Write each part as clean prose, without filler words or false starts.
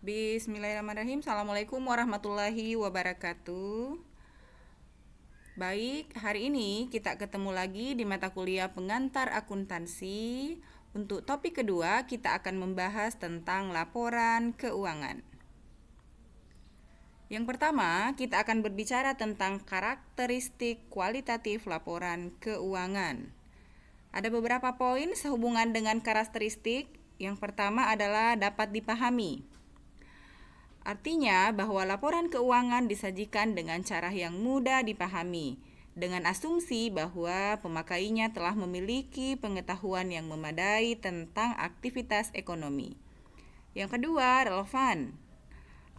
Bismillahirrahmanirrahim. Assalamualaikum warahmatullahi wabarakatuh. Baik, hari ini kita ketemu lagi di mata kuliah pengantar akuntansi. Untuk topik kedua, kita akan membahas tentang laporan keuangan. Yang pertama, kita akan berbicara tentang karakteristik kualitatif laporan keuangan. Ada beberapa poin sehubungan dengan karakteristik. Yang pertama adalah dapat dipahami. Artinya bahwa laporan keuangan disajikan dengan cara yang mudah dipahami, dengan asumsi bahwa pemakainya telah memiliki pengetahuan yang memadai tentang aktivitas ekonomi. Yang kedua, relevan.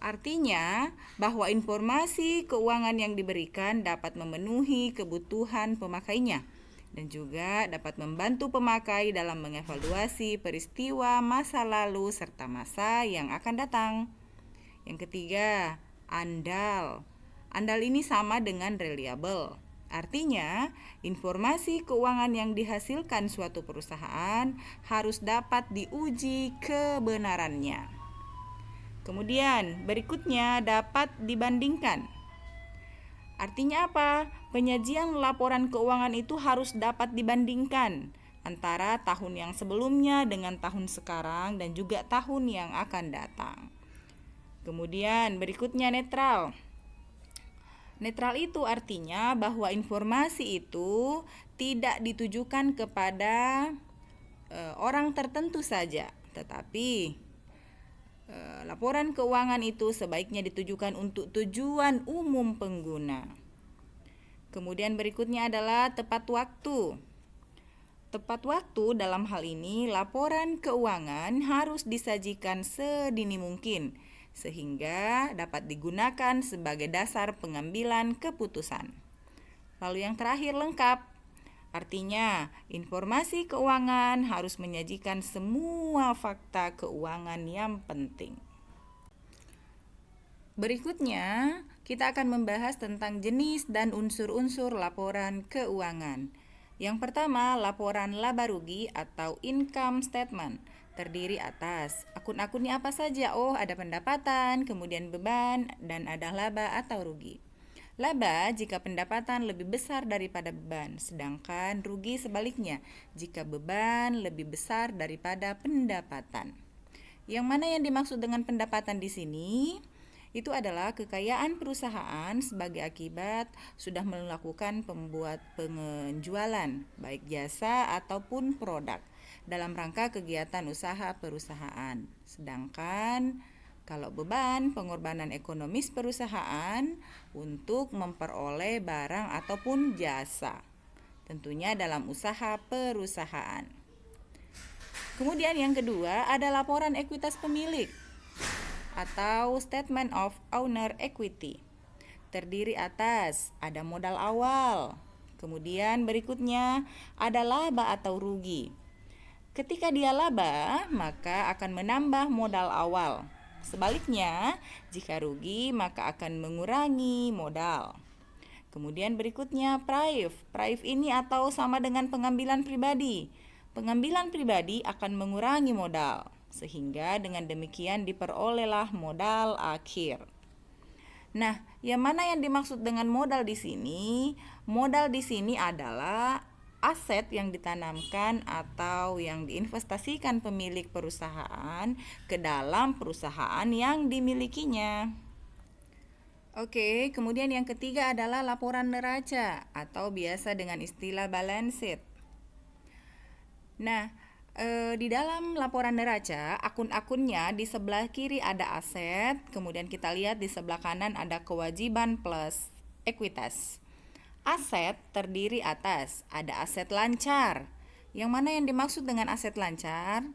Artinya bahwa informasi keuangan yang diberikan dapat memenuhi kebutuhan pemakainya dan juga dapat membantu pemakai dalam mengevaluasi peristiwa masa lalu serta masa yang akan datang. Yang ketiga, andal. Andal ini sama dengan reliable. Artinya, informasi keuangan yang dihasilkan suatu perusahaan harus dapat diuji kebenarannya. Kemudian, berikutnya dapat dibandingkan. Artinya apa? Penyajian laporan keuangan itu harus dapat dibandingkan antara tahun yang sebelumnya dengan tahun sekarang dan juga tahun yang akan datang. Kemudian berikutnya netral. Netral itu artinya bahwa informasi itu tidak ditujukan kepada orang tertentu saja, tetapi laporan keuangan itu sebaiknya ditujukan untuk tujuan umum pengguna. Kemudian berikutnya adalah tepat waktu. Tepat waktu dalam hal ini laporan keuangan harus disajikan sedini mungkin sehingga dapat digunakan sebagai dasar pengambilan keputusan. Lalu yang terakhir lengkap. Artinya, informasi keuangan harus menyajikan semua fakta keuangan yang penting. Berikutnya, kita akan membahas tentang jenis dan unsur-unsur laporan keuangan. Yang pertama, laporan laba rugi atau income statement. Terdiri atas akun-akunnya apa saja? Oh, ada pendapatan, kemudian beban, dan ada laba atau rugi. Laba jika pendapatan lebih besar daripada beban, sedangkan rugi sebaliknya jika beban lebih besar daripada pendapatan. Yang mana yang dimaksud dengan pendapatan di sini? Itu adalah kekayaan perusahaan sebagai akibat sudah melakukan penjualan, baik jasa ataupun produk, dalam rangka kegiatan usaha perusahaan. Sedangkan kalau beban, pengorbanan ekonomis perusahaan untuk memperoleh barang ataupun jasa, tentunya dalam usaha perusahaan. Kemudian yang kedua ada laporan ekuitas pemilik atau statement of owner equity. Terdiri atas ada modal awal, kemudian berikutnya ada laba atau rugi. Ketika dia laba, maka akan menambah modal awal. Sebaliknya, jika rugi, maka akan mengurangi modal. Kemudian berikutnya prive. Prive ini atau sama dengan pengambilan pribadi. Pengambilan pribadi akan mengurangi modal, sehingga dengan demikian diperolehlah modal akhir. Nah, yang mana yang dimaksud dengan modal di sini? Modal di sini adalah aset yang ditanamkan atau yang diinvestasikan pemilik perusahaan ke dalam perusahaan yang dimilikinya. Oke, kemudian yang ketiga adalah laporan neraca atau biasa dengan istilah balance sheet. Nah, di dalam laporan neraca, akun-akunnya di sebelah kiri ada aset, kemudian kita lihat di sebelah kanan ada kewajiban plus ekuitas. Aset terdiri atas ada aset lancar. Yang mana yang dimaksud dengan aset lancar?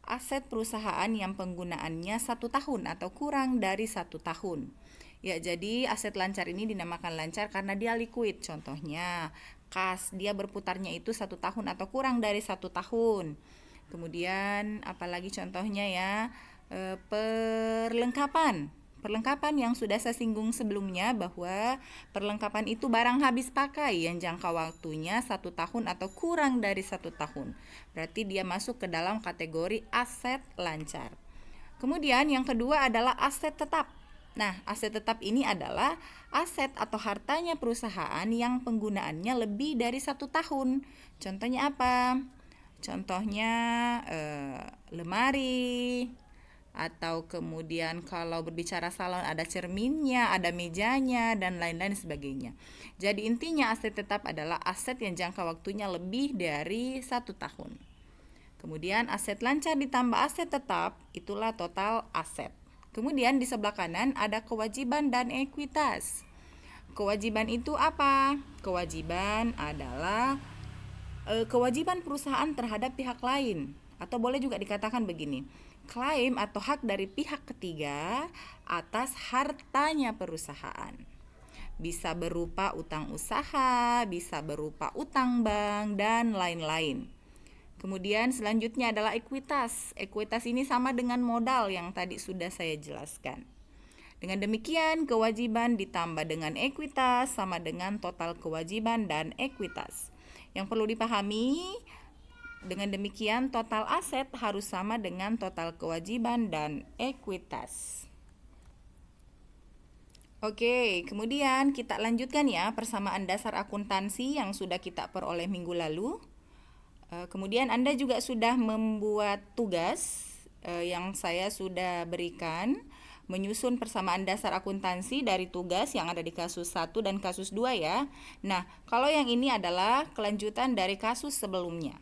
Aset perusahaan yang penggunaannya 1 tahun atau kurang dari 1 tahun. Ya, jadi aset lancar ini dinamakan lancar karena dia liquid. Contohnya, kas, dia berputarnya itu 1 tahun atau kurang dari 1 tahun. Kemudian apalagi contohnya ya, perlengkapan. Perlengkapan yang sudah saya singgung sebelumnya bahwa perlengkapan itu barang habis pakai yang jangka waktunya 1 tahun atau kurang dari 1 tahun. Berarti dia masuk ke dalam kategori aset lancar. Kemudian yang kedua adalah aset tetap. Nah, aset tetap ini adalah aset atau hartanya perusahaan yang penggunaannya lebih dari 1 tahun. Contohnya apa? Contohnya lemari, atau kemudian kalau berbicara salon ada cerminnya, ada mejanya, dan lain-lain sebagainya. Jadi intinya aset tetap adalah aset yang jangka waktunya lebih dari 1 tahun. Kemudian aset lancar ditambah aset tetap, itulah total aset. Kemudian di sebelah kanan ada kewajiban dan ekuitas. Kewajiban itu apa? Kewajiban adalah kewajiban perusahaan terhadap pihak lain. Atau boleh juga dikatakan begini, klaim atau hak dari pihak ketiga atas hartanya perusahaan. Bisa berupa utang usaha, bisa berupa utang bank, dan lain-lain. Kemudian selanjutnya adalah ekuitas. Ekuitas ini sama dengan modal yang tadi sudah saya jelaskan. Dengan demikian, kewajiban ditambah dengan ekuitas sama dengan total kewajiban dan ekuitas. Yang perlu dipahami, dengan demikian total aset harus sama dengan total kewajiban dan ekuitas. Oke, kemudian kita lanjutkan ya persamaan dasar akuntansi yang sudah kita peroleh minggu lalu. Kemudian Anda juga sudah membuat tugas yang saya sudah berikan, menyusun persamaan dasar akuntansi dari tugas yang ada di kasus 1 dan kasus 2 ya. Nah, kalau yang ini adalah kelanjutan dari kasus sebelumnya.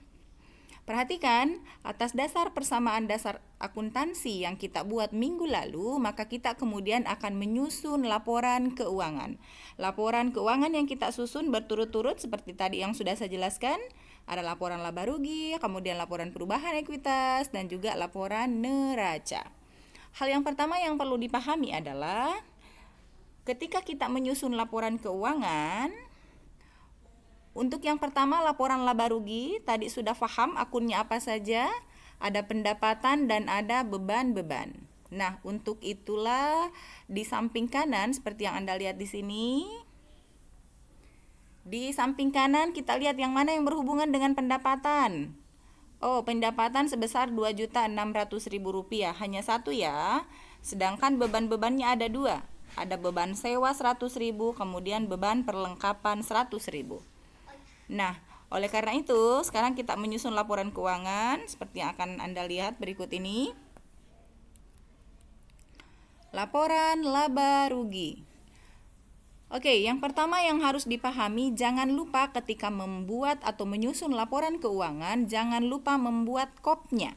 Perhatikan, atas dasar persamaan dasar akuntansi yang kita buat minggu lalu, maka kita kemudian akan menyusun laporan keuangan. Laporan keuangan yang kita susun berturut-turut seperti tadi yang sudah saya jelaskan. Ada laporan laba rugi, kemudian laporan perubahan ekuitas, dan juga laporan neraca. Hal yang pertama yang perlu dipahami adalah ketika kita menyusun laporan keuangan, untuk yang pertama laporan laba rugi, tadi sudah paham akunnya apa saja, ada pendapatan dan ada beban-beban. Nah, untuk itulah di samping kanan seperti yang Anda lihat di sini, di samping kanan kita lihat yang mana yang berhubungan dengan pendapatan. Oh, pendapatan sebesar Rp2.600.000, hanya satu ya. Sedangkan beban-bebannya ada dua. Ada beban sewa 100.000, kemudian beban perlengkapan 100.000. Nah, oleh karena itu, sekarang kita menyusun laporan keuangan seperti yang akan Anda lihat berikut ini. Laporan laba rugi. Oke, yang pertama yang harus dipahami, jangan lupa ketika membuat atau menyusun laporan keuangan, jangan lupa membuat KOP-nya.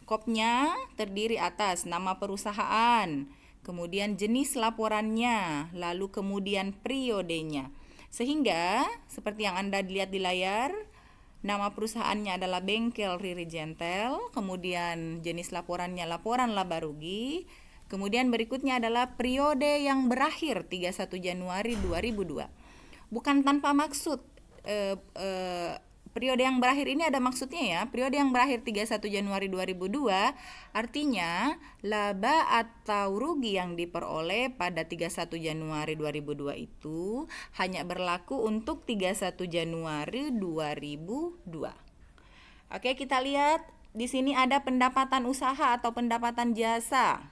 KOP-nya terdiri atas nama perusahaan, kemudian jenis laporannya, lalu kemudian periodenya. Sehingga, seperti yang Anda lihat di layar, nama perusahaannya adalah Bengkel Riri Jentel, kemudian jenis laporannya laporan laba rugi. Kemudian berikutnya adalah periode yang berakhir 31 Januari 2002. Bukan tanpa maksud, periode yang berakhir ini ada maksudnya ya. Periode yang berakhir 31 Januari 2002 artinya laba atau rugi yang diperoleh pada 31 Januari 2002 itu hanya berlaku untuk 31 Januari 2002. Oke, kita lihat di sini ada pendapatan usaha atau pendapatan jasa.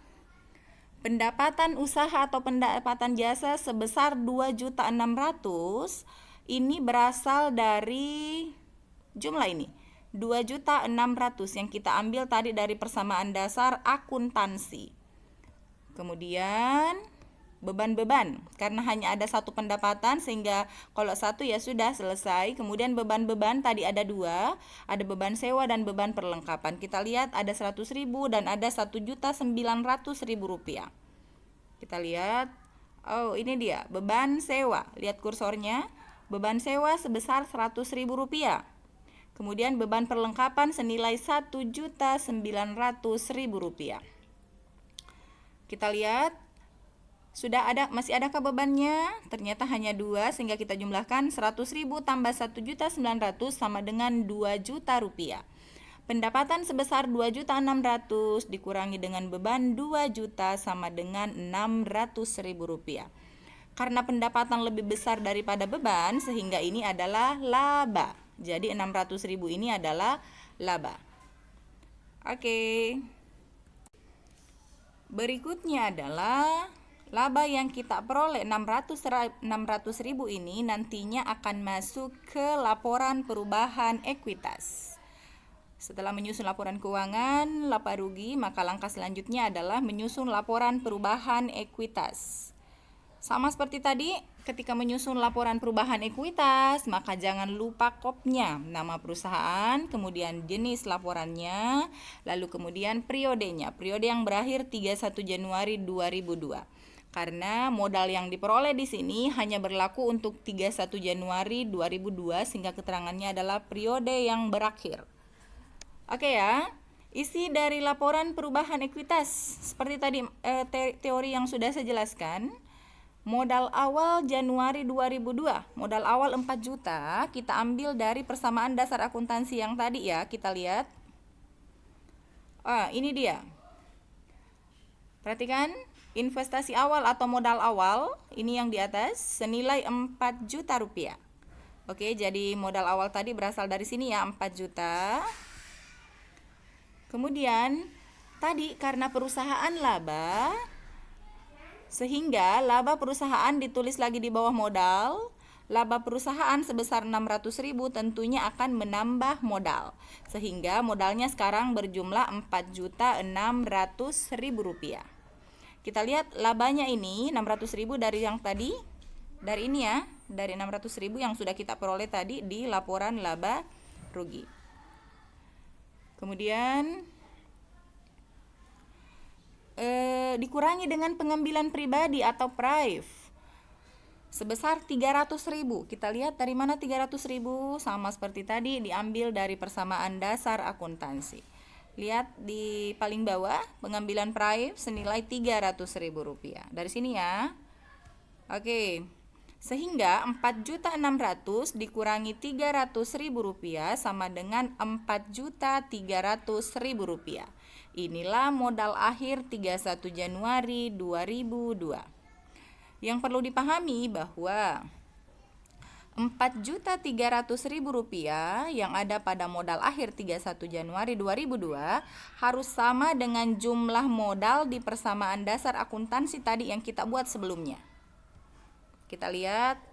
Pendapatan usaha atau pendapatan jasa sebesar 2.600.000 ini berasal dari jumlah ini. 2.600.000 yang kita ambil tadi dari persamaan dasar akuntansi. Kemudian beban-beban, karena hanya ada satu pendapatan sehingga kalau satu ya sudah selesai. Kemudian beban-beban tadi ada dua, ada beban sewa dan beban perlengkapan. Kita lihat ada 100.000 dan ada 1.900.000 rupiah. Kita lihat, oh ini dia beban sewa. Lihat kursornya, beban sewa sebesar 100.000 rupiah. Kemudian beban perlengkapan senilai 1.900.000 rupiah. Kita lihat masih adakah bebannya? Ternyata hanya 2 sehingga kita jumlahkan 100.000 tambah 1.900.000 sama dengan 2 juta rupiah. Pendapatan sebesar 2.600.000 dikurangi dengan beban 2 juta sama dengan 600.000 rupiah. Karena pendapatan lebih besar daripada beban sehingga ini adalah laba. Jadi 600.000 ini adalah laba. Oke. Berikutnya adalah laba yang kita peroleh 600.000 ini nantinya akan masuk ke laporan perubahan ekuitas. Setelah menyusun laporan keuangan, laba rugi, maka langkah selanjutnya adalah menyusun laporan perubahan ekuitas. Sama seperti tadi, ketika menyusun laporan perubahan ekuitas, maka jangan lupa kopnya, nama perusahaan, kemudian jenis laporannya, lalu kemudian periodenya, periode yang berakhir 31 Januari 2002. Karena modal yang diperoleh di sini hanya berlaku untuk 31 Januari 2002 sehingga keterangannya adalah periode yang berakhir. Oke ya. Isi dari laporan perubahan ekuitas seperti tadi teori yang sudah saya jelaskan. Modal awal Januari 2002, modal awal 4 juta, kita ambil dari persamaan dasar akuntansi yang tadi ya, kita lihat. Ini dia. Perhatikan, investasi awal atau modal awal, ini yang di atas, senilai 4 juta rupiah. Oke, jadi modal awal tadi berasal dari sini ya, 4 juta. Kemudian, tadi karena perusahaan laba, sehingga laba perusahaan ditulis lagi di bawah modal. Laba perusahaan sebesar 600.000 tentunya akan menambah modal. Sehingga modalnya sekarang berjumlah 4.600.000 rupiah. Kita lihat labanya ini 600.000 dari yang tadi. Dari ini ya, dari 600.000 yang sudah kita peroleh tadi di laporan laba rugi. Kemudian dikurangi dengan pengambilan pribadi atau prive sebesar 300.000. Kita lihat dari mana 300.000, sama seperti tadi diambil dari persamaan dasar akuntansi. Lihat di paling bawah, pengambilan prive senilai 300.000 rupiah. Dari sini ya. Oke. Sehingga 4.600.000 dikurangi 300.000 rupiah sama dengan 4.300.000 rupiah. Inilah modal akhir 31 Januari 2002. Yang perlu dipahami bahwa 4.300.000 rupiah yang ada pada modal akhir 31 Januari 2002 harus sama dengan jumlah modal di persamaan dasar akuntansi tadi yang kita buat sebelumnya. Kita lihat,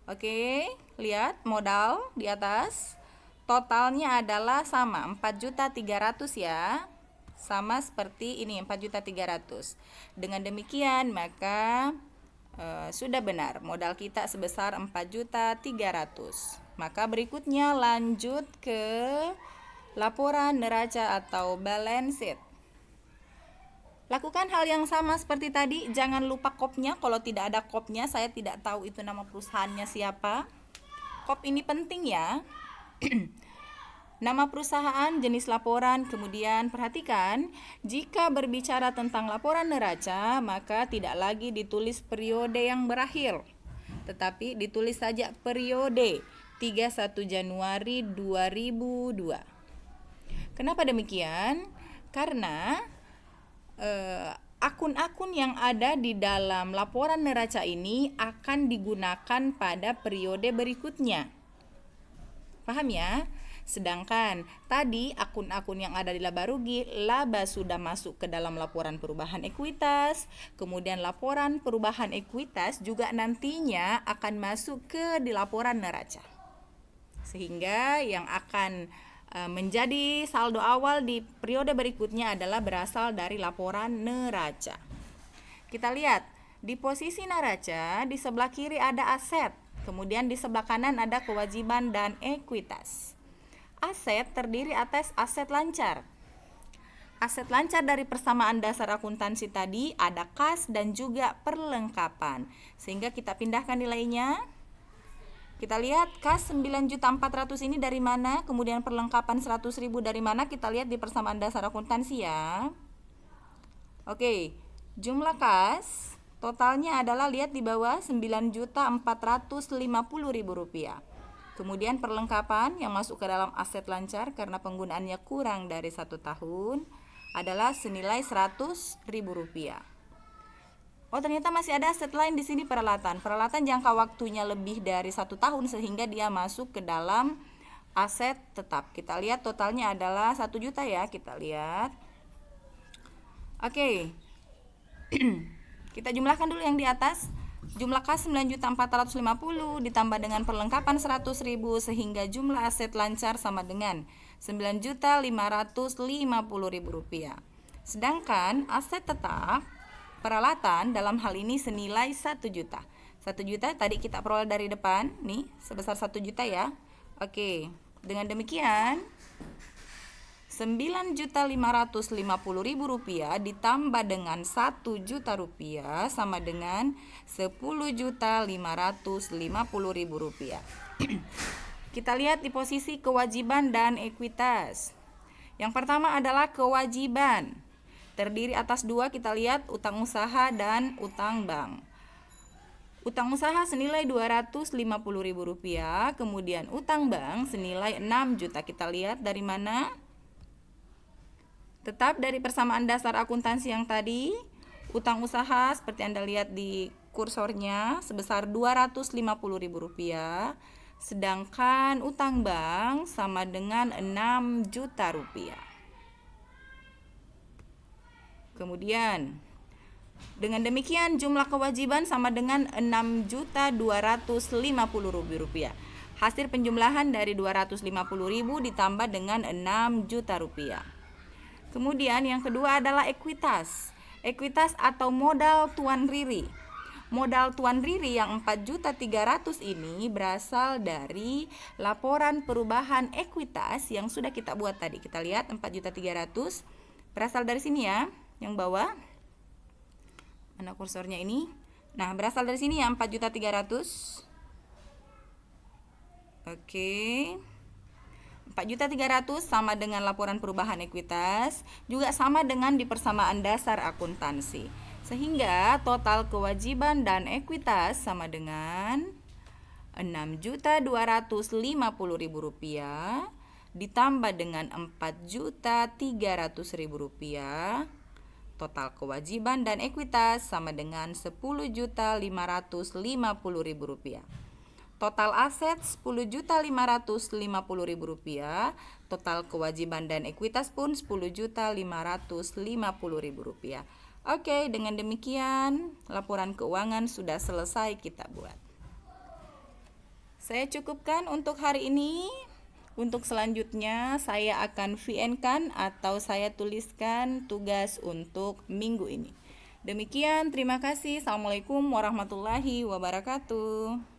oke, lihat modal di atas, totalnya adalah sama 4.300.000 ya. Sama seperti ini 4.300.000. Dengan demikian maka sudah benar modal kita sebesar 4.300.000. Maka berikutnya lanjut ke laporan neraca atau balance sheet. Lakukan hal yang sama seperti tadi, jangan lupa kopnya. Kalau tidak ada kopnya, saya tidak tahu itu nama perusahaannya siapa. Kop ini penting ya. Nama perusahaan, jenis laporan, kemudian perhatikan, jika berbicara tentang laporan neraca, maka tidak lagi ditulis periode yang berakhir, tetapi ditulis saja periode 31 Januari 2002. Kenapa demikian? Karena akun-akun yang ada di dalam laporan neraca ini akan digunakan pada periode berikutnya. Paham ya? Sedangkan tadi akun-akun yang ada di laba rugi, laba sudah masuk ke dalam laporan perubahan ekuitas, kemudian laporan perubahan ekuitas juga nantinya akan masuk ke di laporan neraca. Sehingga yang akan menjadi saldo awal di periode berikutnya adalah berasal dari laporan neraca. Kita lihat, di posisi neraca, di sebelah kiri ada aset, kemudian di sebelah kanan ada kewajiban dan ekuitas. Aset terdiri atas aset lancar. Aset lancar dari persamaan dasar akuntansi tadi ada kas dan juga perlengkapan. Sehingga kita pindahkan nilainya. Kita lihat kas 9.400.000 ini dari mana, kemudian perlengkapan 100.000 dari mana, kita lihat di persamaan dasar akuntansi ya. Oke, jumlah kas totalnya adalah, lihat di bawah, 9.450.000 rupiah. Kemudian perlengkapan yang masuk ke dalam aset lancar karena penggunaannya kurang dari 1 tahun adalah senilai 100.000 rupiah. Oh, ternyata masih ada aset lain di sini, peralatan. Peralatan jangka waktunya lebih dari 1 tahun sehingga dia masuk ke dalam aset tetap. Kita lihat totalnya adalah 1 juta ya, kita lihat. Oke. Kita jumlahkan dulu yang di atas. Jumlah kas 9.450 ditambah dengan perlengkapan 100.000 sehingga jumlah aset lancar sama dengan 9.550.000 rupiah. Sedangkan aset tetap peralatan dalam hal ini senilai 1 juta. 1 juta tadi kita peroleh dari depan, nih sebesar 1 juta ya. Oke, dengan demikian 9.550.000 rupiah ditambah dengan 1 juta rupiah sama dengan 10.550.000 rupiah. Kita lihat di posisi kewajiban dan ekuitas. Yang pertama adalah kewajiban. Terdiri atas dua, kita lihat utang usaha dan utang bank. Utang usaha senilai 250.000 rupiah, kemudian utang bank senilai 6 juta. Kita lihat dari mana? Tetap dari persamaan dasar akuntansi yang tadi. Utang usaha seperti Anda lihat di kursornya sebesar 250.000 rupiah, sedangkan utang bank sama dengan 6 juta rupiah. Kemudian dengan demikian jumlah kewajiban sama dengan 6.250.000 rupiah. Hasil penjumlahan dari 250.000 ditambah dengan 6 juta rupiah. Kemudian yang kedua adalah ekuitas. Ekuitas atau modal Tuan Riri. Modal Tuan Riri yang 4.300.000 ini berasal dari laporan perubahan ekuitas yang sudah kita buat tadi. Kita lihat 4.300.000 berasal dari sini ya, yang bawah. Mana kursornya ini? Nah, berasal dari sini ya 4.300.000. Oke. 4.300.000 sama dengan laporan perubahan ekuitas, juga sama dengan di persamaan dasar akuntansi. Sehingga total kewajiban dan ekuitas sama dengan 6.250.000 rupiah ditambah dengan 4.300.000 rupiah. Total kewajiban dan ekuitas sama dengan 10.550.000 rupiah. Total aset 10.550.000 rupiah. Total kewajiban dan ekuitas pun 10.550.000 rupiah. Oke, dengan demikian laporan keuangan sudah selesai kita buat. Saya cukupkan untuk hari ini. Untuk selanjutnya saya akan VN-kan atau saya tuliskan tugas untuk minggu ini. Demikian, terima kasih. Assalamualaikum warahmatullahi wabarakatuh.